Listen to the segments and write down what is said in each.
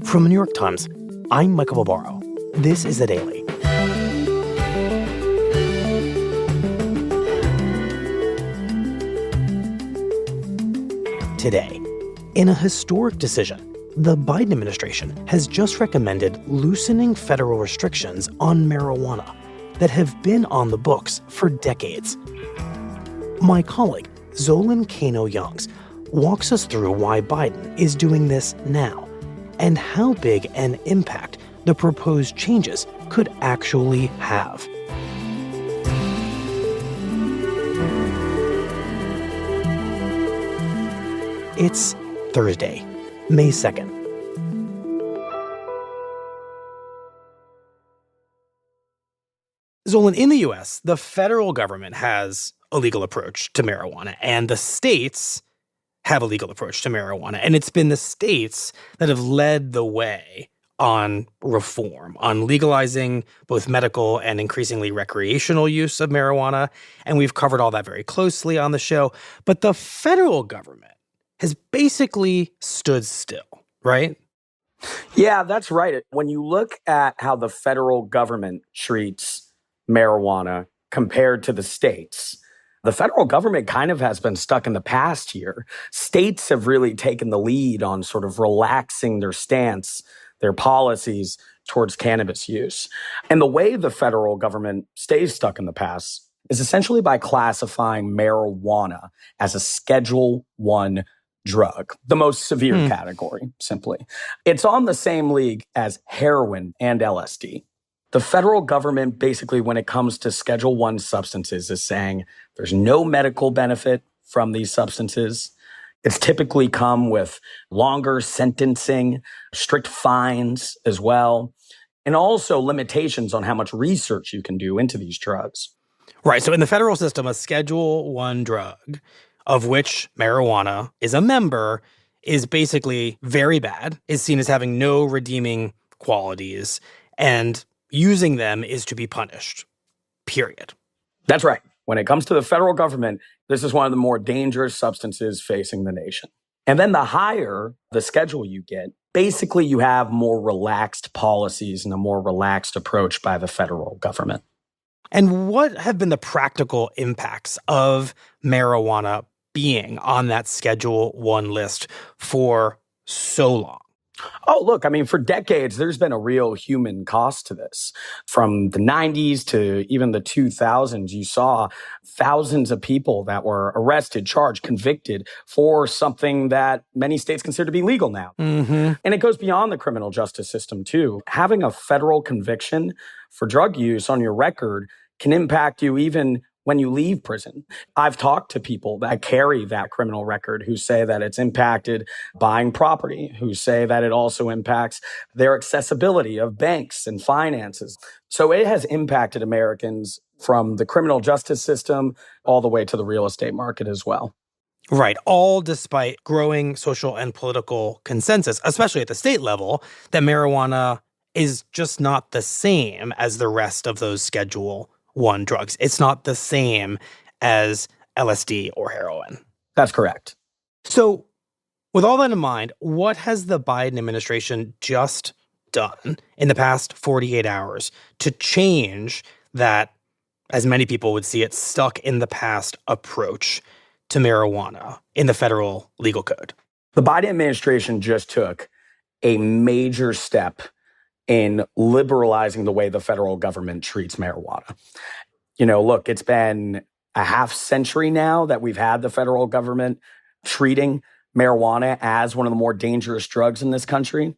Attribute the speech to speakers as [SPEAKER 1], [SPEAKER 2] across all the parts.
[SPEAKER 1] From the New York Times, I'm Michael Barbaro. This is The Daily. Today, in a historic decision, the Biden administration has just recommended loosening federal restrictions on marijuana that have been on the books for decades. My colleague, Zolan Kanno-Youngs, walks us through why Biden is doing this now and how big an impact the proposed changes could actually have. It's Thursday, May 2nd. Zolan, in the U.S., the federal government has a legal approach to marijuana, and the states have a legal approach to marijuana. And it's been the states that have led the way on reform, on legalizing both medical and increasingly recreational use of marijuana. And we've covered all that very closely on the show. But the federal government has basically stood still, right?
[SPEAKER 2] Yeah, that's right. When you look at how the federal government treats marijuana compared to the states, the federal government kind of has been stuck in the past here. States have really taken the lead on sort of relaxing their stance, their policies towards cannabis use. And the way the federal government stays stuck in the past is essentially by classifying marijuana as a Schedule I drug, the most severe category, simply. It's on the same league as heroin and LSD. The federal government, basically, when it comes to Schedule I substances, is saying there's no medical benefit from these substances. It's typically come with longer sentencing, strict fines as well, and also limitations on how much research you can do into these drugs.
[SPEAKER 1] Right. So in the federal system, a Schedule I drug, of which marijuana is a member, is basically very bad, is seen as having no redeeming qualities, and using them is to be punished, period.
[SPEAKER 2] That's right. When it comes to the federal government, this is one of the more dangerous substances facing the nation. And then the higher the schedule you get, basically you have more relaxed policies and a more relaxed approach by the federal government.
[SPEAKER 1] And what have been the practical impacts of marijuana being on that Schedule I list for so long?
[SPEAKER 2] Oh, look, I mean, for decades, there's been a real human cost to this. From the 90s to even the 2000s, you saw thousands of people that were arrested, charged, convicted for something that many states consider to be legal now. And it goes beyond the criminal justice system, too. Having a federal conviction for drug use on your record can impact you even when you leave prison. I've talked to people that carry that criminal record who say that it's impacted buying property, who say that it also impacts their accessibility of banks and finances. So it has impacted Americans from the criminal justice system all the way to the real estate market as well.
[SPEAKER 1] Right. All despite growing social and political consensus, especially at the state level, that marijuana is just not the same as the rest of those Schedule I drugs. It's not the same as LSD or heroin.
[SPEAKER 2] That's correct.
[SPEAKER 1] So with all that in mind, what has the Biden administration just done in the past 48 hours to change that, as many people would see it, stuck in the past approach to marijuana in the federal legal code?
[SPEAKER 2] The Biden administration just took a major step in liberalizing the way the federal government treats marijuana. You know, look, it's been a half century now that we've had the federal government treating marijuana as one of the more dangerous drugs in this country.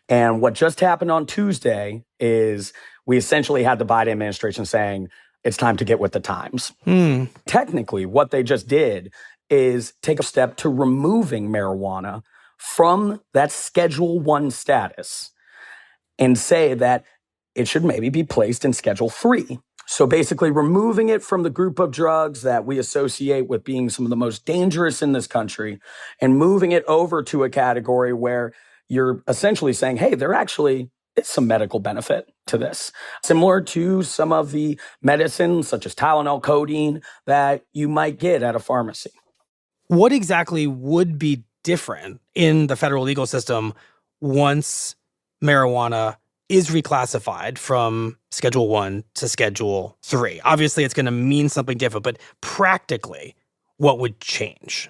[SPEAKER 2] And what just happened on Tuesday is we essentially had the Biden administration saying it's time to get with the times. Technically, what they just did is take a step to removing marijuana from that Schedule I status and say that it should maybe be placed in Schedule III. So basically removing it from the group of drugs that we associate with being some of the most dangerous in this country and moving it over to a category where you're essentially saying, hey, there actually is some medical benefit to this. Similar to some of the medicines such as Tylenol, codeine that you might get at a pharmacy.
[SPEAKER 1] What exactly would be different in the federal legal system once marijuana is reclassified from Schedule 1 to Schedule 3? Obviously, it's going to mean something different, but practically, what would change?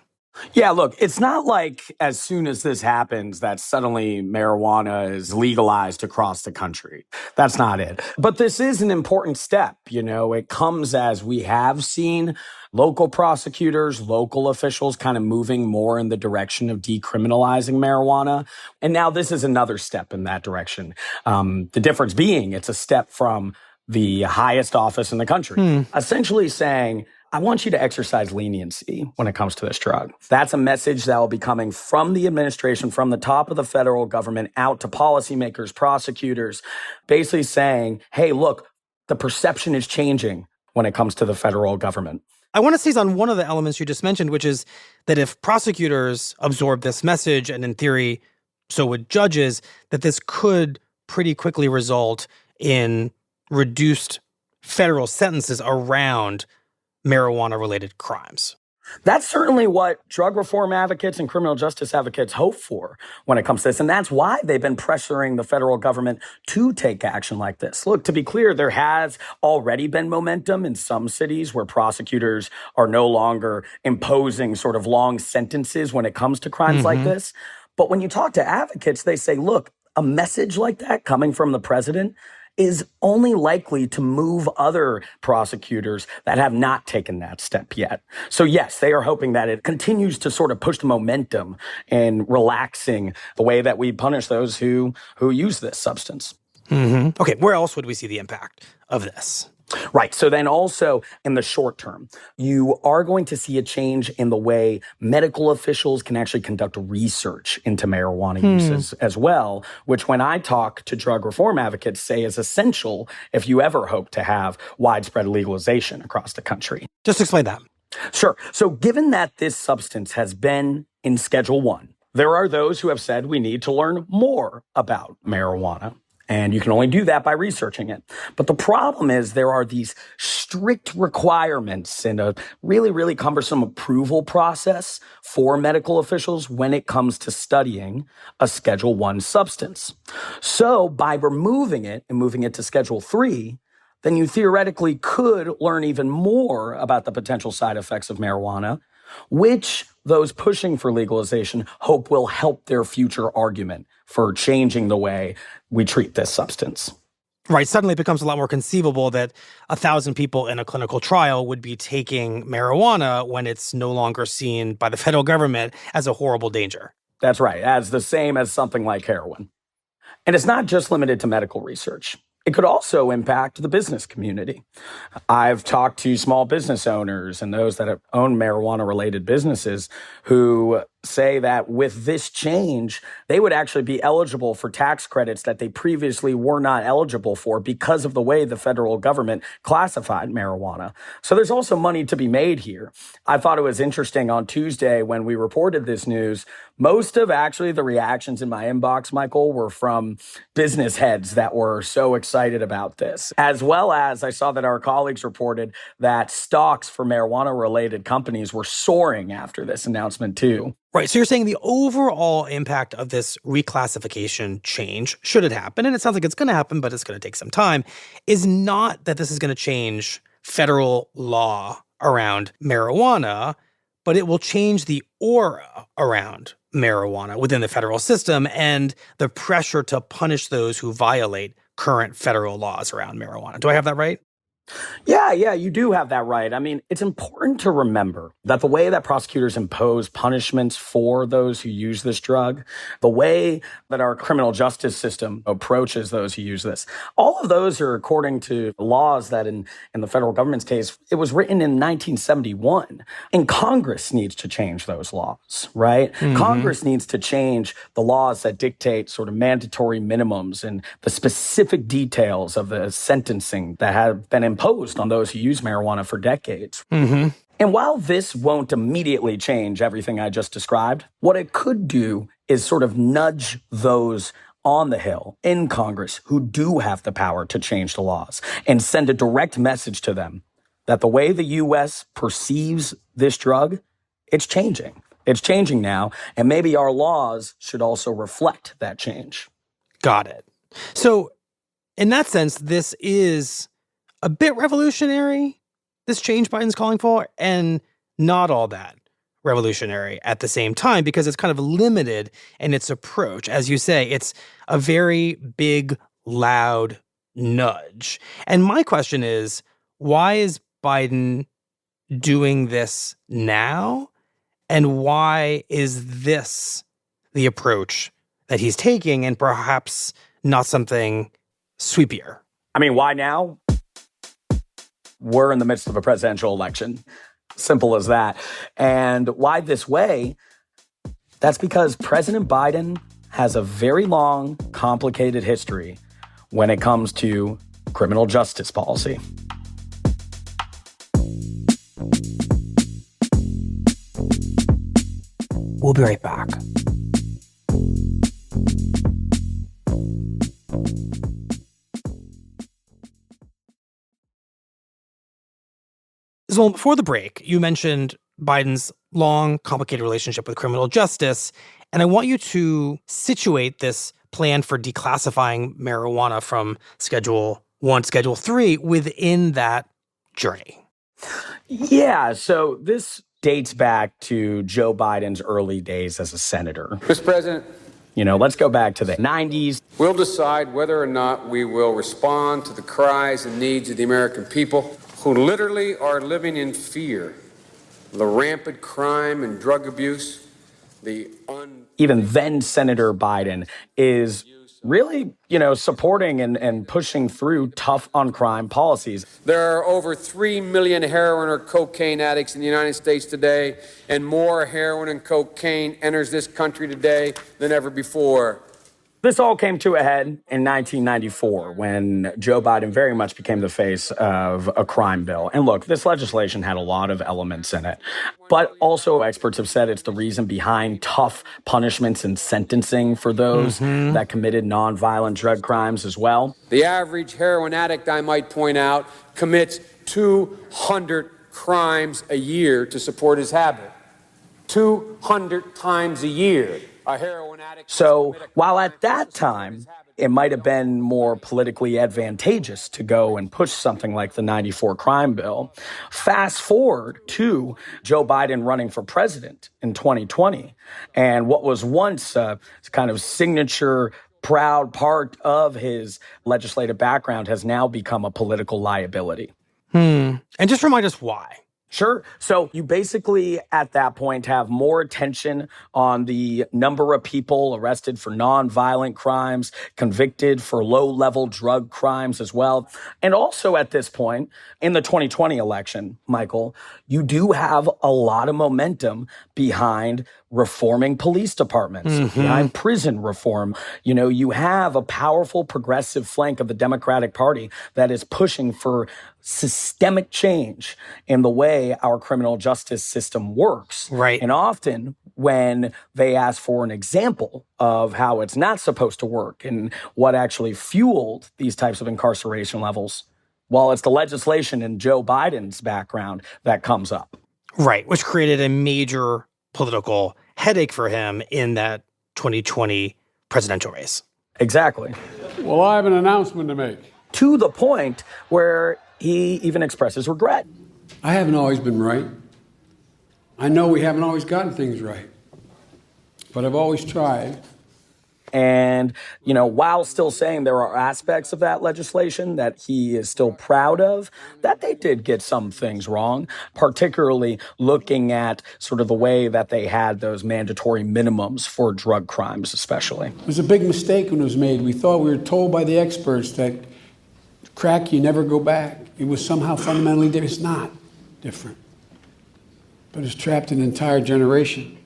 [SPEAKER 2] Yeah, look, it's not like as soon as this happens that suddenly marijuana is legalized across the country. That's not it. But this is an important step. It comes as we have seen local prosecutors, local officials kind of moving more in the direction of decriminalizing marijuana. And now this is another step in that direction. The difference being it's a step from the highest office in the country, essentially saying, I want you to exercise leniency when it comes to this drug. That's a message that will be coming from the administration, from the top of the federal government out to policymakers, prosecutors, basically saying, hey, look, the perception is changing when it comes to the federal government.
[SPEAKER 1] I want to seize on one of the elements you just mentioned, which is that if prosecutors absorb this message, and in theory, so would judges, that this could pretty quickly result in reduced federal sentences around marijuana-related crimes.
[SPEAKER 2] That's certainly what drug reform advocates and criminal justice advocates hope for when it comes to this. And that's why they've been pressuring the federal government to take action like this. Look, to be clear, there has already been momentum in some cities where prosecutors are no longer imposing sort of long sentences when it comes to crimes like this. But when you talk to advocates, they say, look, a message like that coming from the president is only likely to move other prosecutors that have not taken that step yet. So yes, they are hoping that it continues to sort of push the momentum in relaxing the way that we punish those who use this substance.
[SPEAKER 1] Okay, where else would we see the impact of this?
[SPEAKER 2] Right. So then also in the short term, you are going to see a change in the way medical officials can actually conduct research into marijuana uses as well, which when I talk to drug reform advocates say is essential if you ever hope to have widespread legalization across the country.
[SPEAKER 1] Just explain that.
[SPEAKER 2] Sure. So given that this substance has been in Schedule 1, there are those who have said we need to learn more about marijuana. And you can only do that by researching it. But the problem is there are these strict requirements and a really, really cumbersome approval process for medical officials when it comes to studying a Schedule 1 substance. So by removing it and moving it to Schedule 3, then you theoretically could learn even more about the potential side effects of marijuana, which those pushing for legalization hope will help their future argument for changing the way we treat this substance.
[SPEAKER 1] Right. Suddenly it becomes a lot more conceivable that 1,000 people in a clinical trial would be taking marijuana when it's no longer seen by the federal government as a horrible danger.
[SPEAKER 2] That's right. As the same as something like heroin. And it's not just limited to medical research. It could also impact the business community. I've talked to small business owners and those that own marijuana-related businesses who say that with this change, they would actually be eligible for tax credits that they previously were not eligible for because of the way the federal government classified marijuana. So there's also money to be made here. I thought it was interesting on Tuesday when we reported this news, most of actually the reactions in my inbox, Michael, were from business heads that were so excited about this, as well as I saw that our colleagues reported that stocks for marijuana-related companies were soaring after this announcement too.
[SPEAKER 1] Right. So you're saying the overall impact of this reclassification change, should it happen, and it sounds like it's going to happen, but it's going to take some time, is not that this is going to change federal law around marijuana, but it will change the aura around marijuana within the federal system and the pressure to punish those who violate current federal laws around marijuana. Do I have that right?
[SPEAKER 2] Yeah, you do have that right. I mean, it's important to remember that the way that prosecutors impose punishments for those who use this drug, the way that our criminal justice system approaches those who use this, all of those are according to laws that in the federal government's case, it was written in 1971. And Congress needs to change those laws, right? Congress needs to change the laws that dictate sort of mandatory minimums and the specific details of the sentencing that have been imposed on those who use marijuana for decades. And while this won't immediately change everything I just described, what it could do is sort of nudge those on the Hill in Congress who do have the power to change the laws and send a direct message to them that the way the U.S. perceives this drug, it's changing. It's changing now, and maybe our laws should also reflect that change.
[SPEAKER 1] Got it. So in that sense, this is a bit revolutionary, this change Biden's calling for, and not all that revolutionary at the same time, because it's kind of limited in its approach. As you say, it's a very big, loud nudge. And my question is, why is Biden doing this now? And why is this the approach that he's taking, and perhaps not something sweepier?
[SPEAKER 2] I mean, why now? We're in the midst of a presidential election. Simple as that. And why this way? That's because President Biden has a very long, complicated history when it comes to criminal justice policy.
[SPEAKER 1] We'll be right back. So before the break, you mentioned Biden's long, complicated relationship with criminal justice, and I want you to situate this plan for declassifying marijuana from Schedule 1 to Schedule 3 within that journey.
[SPEAKER 2] Yeah, so this dates back to Joe Biden's early days as a senator.
[SPEAKER 3] Mr. President,
[SPEAKER 2] let's go back to the 90s.
[SPEAKER 3] We'll decide whether or not we will respond to the cries and needs of the American people who literally are living in fear of the rampant crime and drug abuse,
[SPEAKER 2] Even then Senator Biden is really, supporting and pushing through tough on crime policies.
[SPEAKER 3] There are over 3 million heroin or cocaine addicts in the United States today, and more heroin and cocaine enters this country today than ever before.
[SPEAKER 2] This all came to a head in 1994 when Joe Biden very much became the face of a crime bill. And look, this legislation had a lot of elements in it, but also experts have said it's the reason behind tough punishments and sentencing for those that committed nonviolent drug crimes as well.
[SPEAKER 3] The average heroin addict, I might point out, commits 200 crimes a year to support his habit. 200 times a year. A heroin addict.
[SPEAKER 2] So while at that time, it might have been more politically advantageous to go and push something like the 94 crime bill, fast forward to Joe Biden running for president in 2020. And what was once a kind of signature proud part of his legislative background has now become a political liability.
[SPEAKER 1] And just remind us why.
[SPEAKER 2] Sure. So you basically, at that point, have more attention on the number of people arrested for nonviolent crimes, convicted for low-level drug crimes as well. And also at this point, in the 2020 election, Michael, you do have a lot of momentum behind reforming police departments, behind prison reform. You have a powerful progressive flank of the Democratic Party that is pushing for systemic change in the way our criminal justice system works.
[SPEAKER 1] Right.
[SPEAKER 2] And often when they ask for an example of how it's not supposed to work and what actually fueled these types of incarceration levels, well, it's the legislation in Joe Biden's background that comes up.
[SPEAKER 1] Right, which created a major political headache for him in that 2020 presidential race.
[SPEAKER 2] Exactly.
[SPEAKER 4] Well, I have an announcement to make.
[SPEAKER 2] To the point where he even expresses regret.
[SPEAKER 4] I haven't always been right. I know we haven't always gotten things right. But I've always tried.
[SPEAKER 2] And, while still saying there are aspects of that legislation that he is still proud of, that they did get some things wrong, particularly looking at sort of the way that they had those mandatory minimums for drug crimes, especially.
[SPEAKER 4] It was a big mistake when it was made. We thought we were told by the experts that crack, you never go back. It was somehow fundamentally different. It's not different. But it's trapped an entire generation.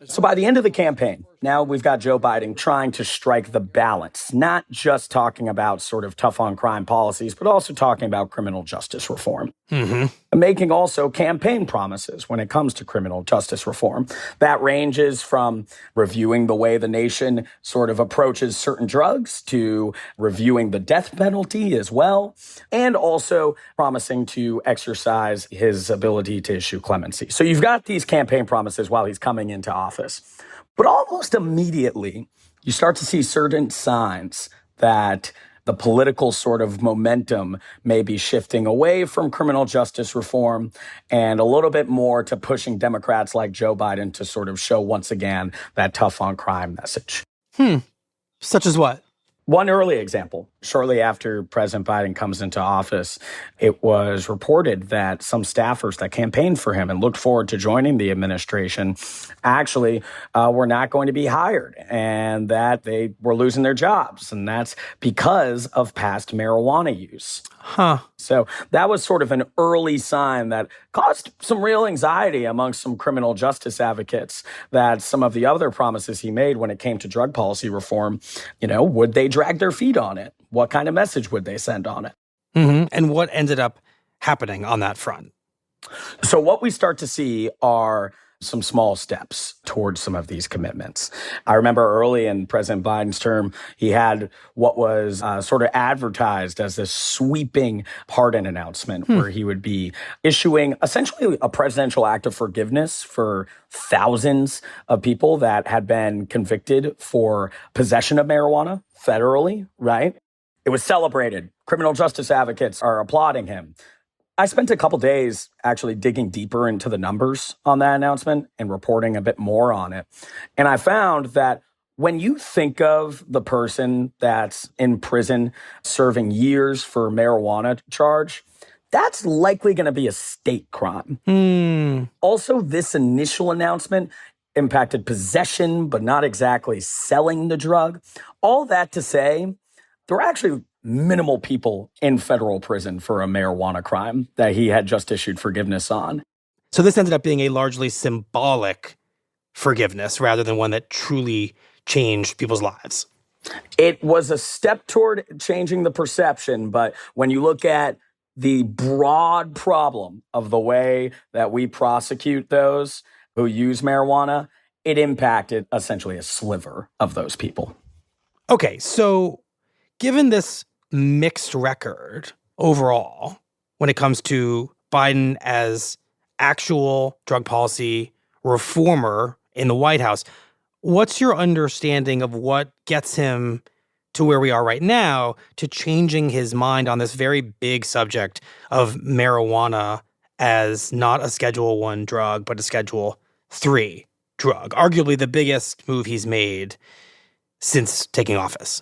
[SPEAKER 2] So by the end of the campaign, Now we've got Joe Biden trying to strike the balance, not just talking about sort of tough on crime policies, but also talking about criminal justice reform. And making also campaign promises when it comes to criminal justice reform. That ranges from reviewing the way the nation sort of approaches certain drugs to reviewing the death penalty as well, and also promising to exercise his ability to issue clemency. So you've got these campaign promises while he's coming into office. But almost immediately, you start to see certain signs that the political sort of momentum may be shifting away from criminal justice reform and a little bit more to pushing Democrats like Joe Biden to sort of show once again that tough on crime message.
[SPEAKER 1] Such as what?
[SPEAKER 2] One early example, shortly after President Biden comes into office, it was reported that some staffers that campaigned for him and looked forward to joining the administration actually were not going to be hired and that they were losing their jobs. And that's because of past marijuana use. So that was sort of an early sign that caused some real anxiety amongst some criminal justice advocates that some of the other promises he made when it came to drug policy reform, would they drag their feet on it? What kind of message would they send on it?
[SPEAKER 1] And what ended up happening on that front?
[SPEAKER 2] So what we start to see are some small steps towards some of these commitments. I remember early in President Biden's term, he had what was sort of advertised as this sweeping pardon announcement where he would be issuing essentially a presidential act of forgiveness for thousands of people that had been convicted for possession of marijuana federally, right? It was celebrated. Criminal justice advocates are applauding him. I spent a couple days actually digging deeper into the numbers on that announcement and reporting a bit more on it. And I found that when you think of the person that's in prison serving years for marijuana charge, that's likely going to be a state crime. Also, this initial announcement impacted possession, but not exactly selling the drug. All that to say, there were actually minimal people in federal prison for a marijuana crime that he had just issued forgiveness on.
[SPEAKER 1] So this ended up being a largely symbolic forgiveness rather than one that truly changed people's lives.
[SPEAKER 2] It was a step toward changing the perception, but when you look at the broad problem of the way that we prosecute those who use marijuana, it impacted essentially a sliver of those people.
[SPEAKER 1] Okay, so given this mixed record overall when it comes to Biden as actual drug policy reformer in the White House, what's your understanding of what gets him to where we are right now to changing his mind on this very big subject of marijuana as not a Schedule I drug, but a Schedule III drug? Arguably the biggest move he's made since taking office.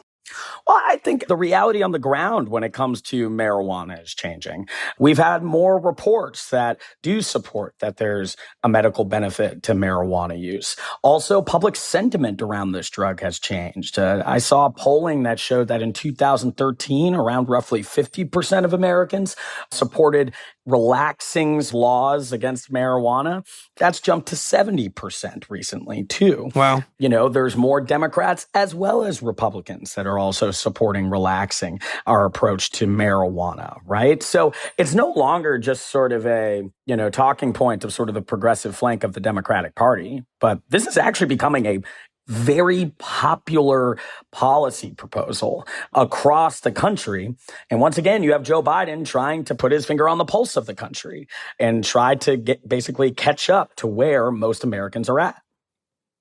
[SPEAKER 2] Well, I think the reality on the ground when it comes to marijuana is changing. We've had more reports that do support that there's a medical benefit to marijuana use. Also, public sentiment around this drug has changed. I saw polling that showed that in 2013, around roughly 50% of Americans supported relaxing laws against marijuana. That's jumped to 70% recently, too.
[SPEAKER 1] Wow.
[SPEAKER 2] There's more Democrats as well as Republicans that are also supporting relaxing our approach to marijuana, right? So it's no longer just sort of a, talking point of sort of the progressive flank of the Democratic Party, but this is actually becoming a very popular policy proposal across the country. And once again, you have Joe Biden trying to put his finger on the pulse of the country and try to basically catch up to where most Americans are at.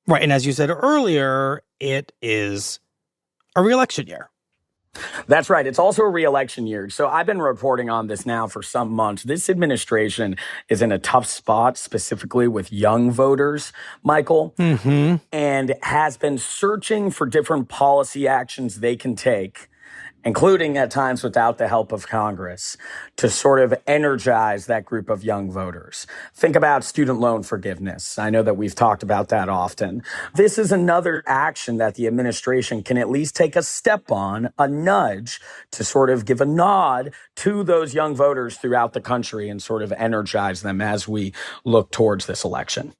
[SPEAKER 1] Right. And as you said earlier, it is a re-election year.
[SPEAKER 2] That's right. It's also a re-election year. So I've been reporting on this now for some months. This administration is in a tough spot, specifically with young voters, Michael, and has been searching for different policy actions they can take, including at times without the help of Congress, to sort of energize that group of young voters. Think about student loan forgiveness. I know that we've talked about that often. This is another action that the administration can at least take a step on, a nudge, to sort of give a nod to those young voters throughout the country and sort of energize them as we look towards this election.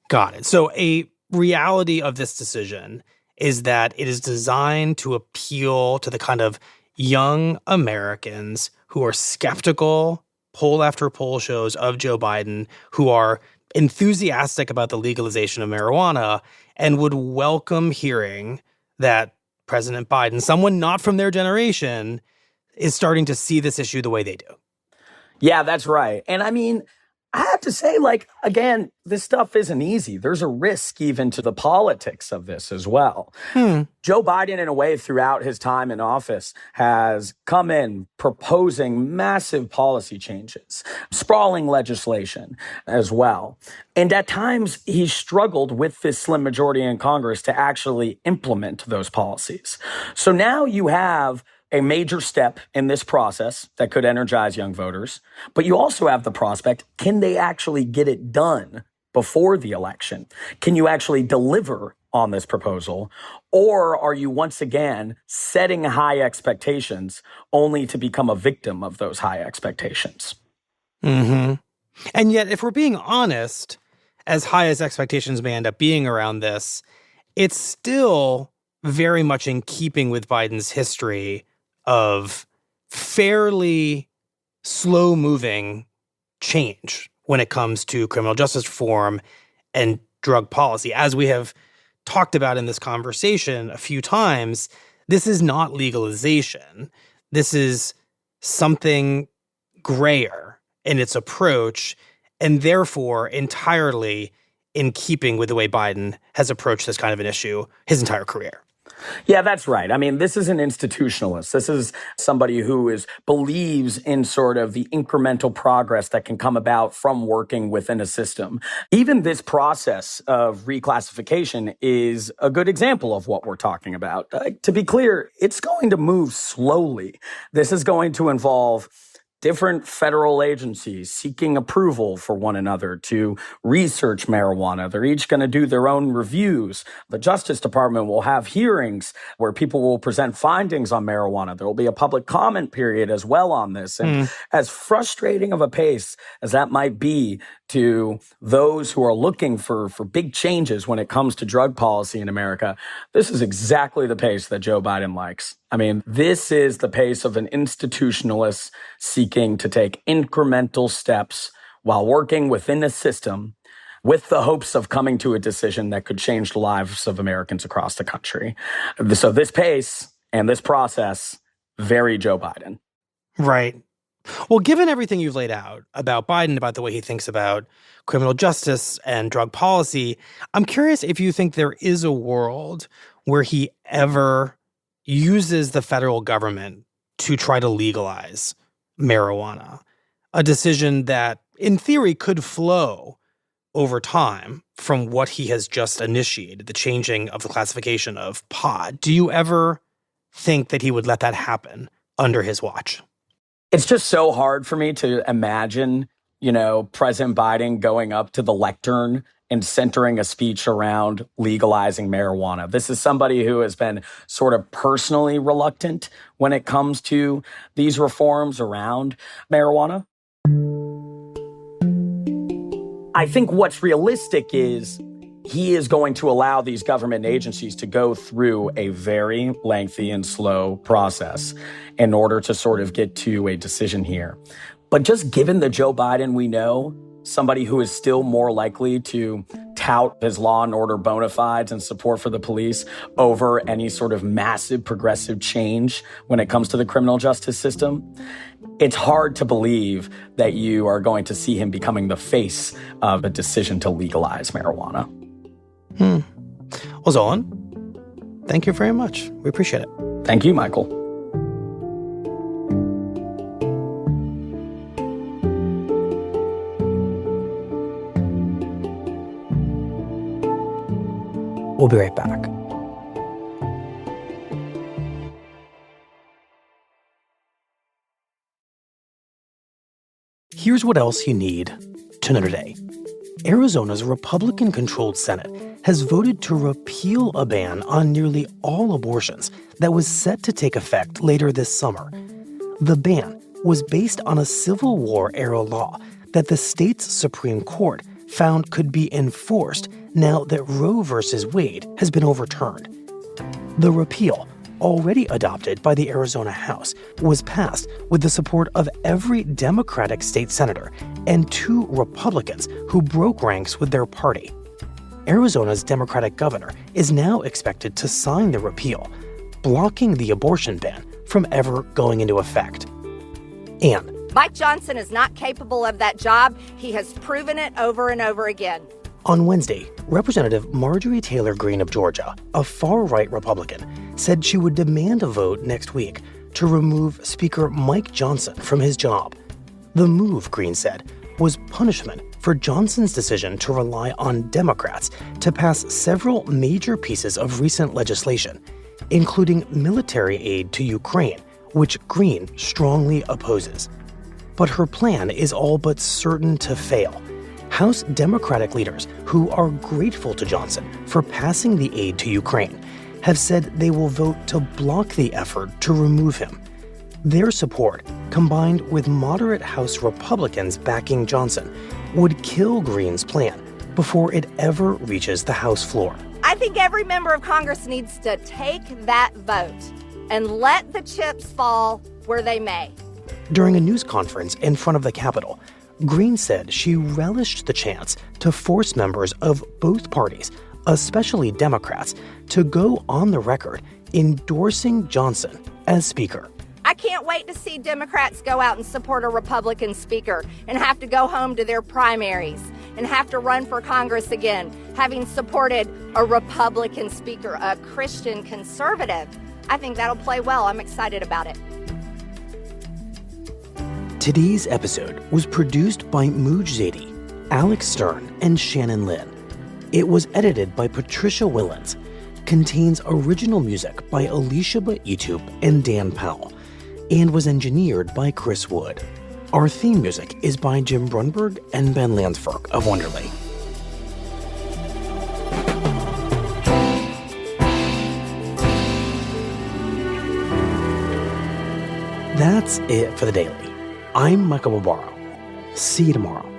[SPEAKER 1] Got it. So a reality of this decision is that it is designed to appeal to the kind of young Americans who are skeptical, poll after poll shows, of Joe Biden, who are enthusiastic about the legalization of marijuana and would welcome hearing that President Biden, someone not from their generation, is starting to see this issue the way they do.
[SPEAKER 2] Yeah, that's right. And I mean, I have to say, like, again, this stuff isn't easy. There's a risk even to the politics of this as well. Joe Biden, in a way, throughout his time in office, has come in proposing massive policy changes, sprawling legislation as well. And at times, he struggled with this slim majority in Congress to actually implement those policies. So now you have a major step in this process that could energize young voters. But you also have the prospect, can they actually get it done before the election? Can you actually deliver on this proposal? Or are you once again setting high expectations only to become a victim of those high expectations?
[SPEAKER 1] And yet, if we're being honest, as high as expectations may end up being around this, it's still very much in keeping with Biden's history of fairly slow-moving change when it comes to criminal justice reform and drug policy. As we have talked about in this conversation a few times, this is not legalization. This is something grayer in its approach, and therefore entirely in keeping with the way Biden has approached this kind of an issue his entire career.
[SPEAKER 2] Yeah, that's right. I mean, this is an institutionalist. This is somebody who believes in sort of the incremental progress that can come about from working within a system. Even this process of reclassification is a good example of what we're talking about. To be clear, it's going to move slowly. This is going to involve different federal agencies seeking approval for one another to research marijuana. They're each going to do their own reviews. The Justice Department will have hearings where people will present findings on marijuana. There will be a public comment period as well on this. And as frustrating of a pace as that might be to those who are looking for big changes when it comes to drug policy in America, this is exactly the pace that Joe Biden likes. I mean, this is the pace of an institutionalist seeking to take incremental steps while working within a system with the hopes of coming to a decision that could change the lives of Americans across the country. So this pace and this process, very Joe Biden.
[SPEAKER 1] Right. Well, given everything you've laid out about Biden, about the way he thinks about criminal justice and drug policy, I'm curious if you think there is a world where he ever uses the federal government to try to legalize marijuana, a decision that, in theory, could flow over time from what he has just initiated, the changing of the classification of pot. Do you ever think that he would let that happen under his watch?
[SPEAKER 2] It's just so hard for me to imagine, President Biden going up to the lectern and centering a speech around legalizing marijuana. This is somebody who has been sort of personally reluctant when it comes to these reforms around marijuana. I think what's realistic is he is going to allow these government agencies to go through a very lengthy and slow process in order to sort of get to a decision here. But just given the Joe Biden we know, somebody who is still more likely to tout his law and order bona fides and support for the police over any sort of massive progressive change when it comes to the criminal justice system, it's hard to believe that you are going to see him becoming the face of a decision to legalize marijuana.
[SPEAKER 1] Well, Zolan, thank you very much. We appreciate it.
[SPEAKER 2] Thank you, Michael.
[SPEAKER 1] We'll be right back. Here's what else you need to know today. Arizona's Republican-controlled Senate has voted to repeal a ban on nearly all abortions that was set to take effect later this summer. The ban was based on a Civil War-era law that the state's Supreme Court found could be enforced now that Roe v. Wade has been overturned. The repeal, already adopted by the Arizona House, was passed with the support of every Democratic state senator and 2 Republicans who broke ranks with their party. Arizona's Democratic governor is now expected to sign the repeal, blocking the abortion ban from ever going into effect. And
[SPEAKER 5] Mike Johnson is not capable of that job. He has proven it over and over again.
[SPEAKER 1] on Wednesday, Representative Marjorie Taylor Greene of Georgia, a far-right Republican, said she would demand a vote next week to remove Speaker Mike Johnson from his job. The move, Greene said, was punishment for Johnson's decision to rely on Democrats to pass several major pieces of recent legislation, including military aid to Ukraine, which Greene strongly opposes. But her plan is all but certain to fail. House Democratic leaders, who are grateful to Johnson for passing the aid to Ukraine, have said they will vote to block the effort to remove him. Their support, combined with moderate House Republicans backing Johnson, would kill Greene's plan before it ever reaches the House floor.
[SPEAKER 5] I think every member of Congress needs to take that vote and let the chips fall where they may.
[SPEAKER 1] During a news conference in front of the Capitol, Greene said she relished the chance to force members of both parties, especially Democrats, to go on the record endorsing Johnson as Speaker.
[SPEAKER 5] I can't wait to see Democrats go out and support a Republican speaker and have to go home to their primaries and have to run for Congress again, having supported a Republican speaker, a Christian conservative. I think that'll play well. I'm excited about it.
[SPEAKER 1] Today's episode was produced by Mooj Zadie, Alex Stern, and Shannon Lynn. It was edited by Patricia Willens, contains original music by Alicia Baitub and Dan Powell, and was engineered by Chris Wood. Our theme music is by Jim Brunberg and Ben Landsberg of Wonderly. That's it for the Daily. I'm Michael Barbaro. See you tomorrow.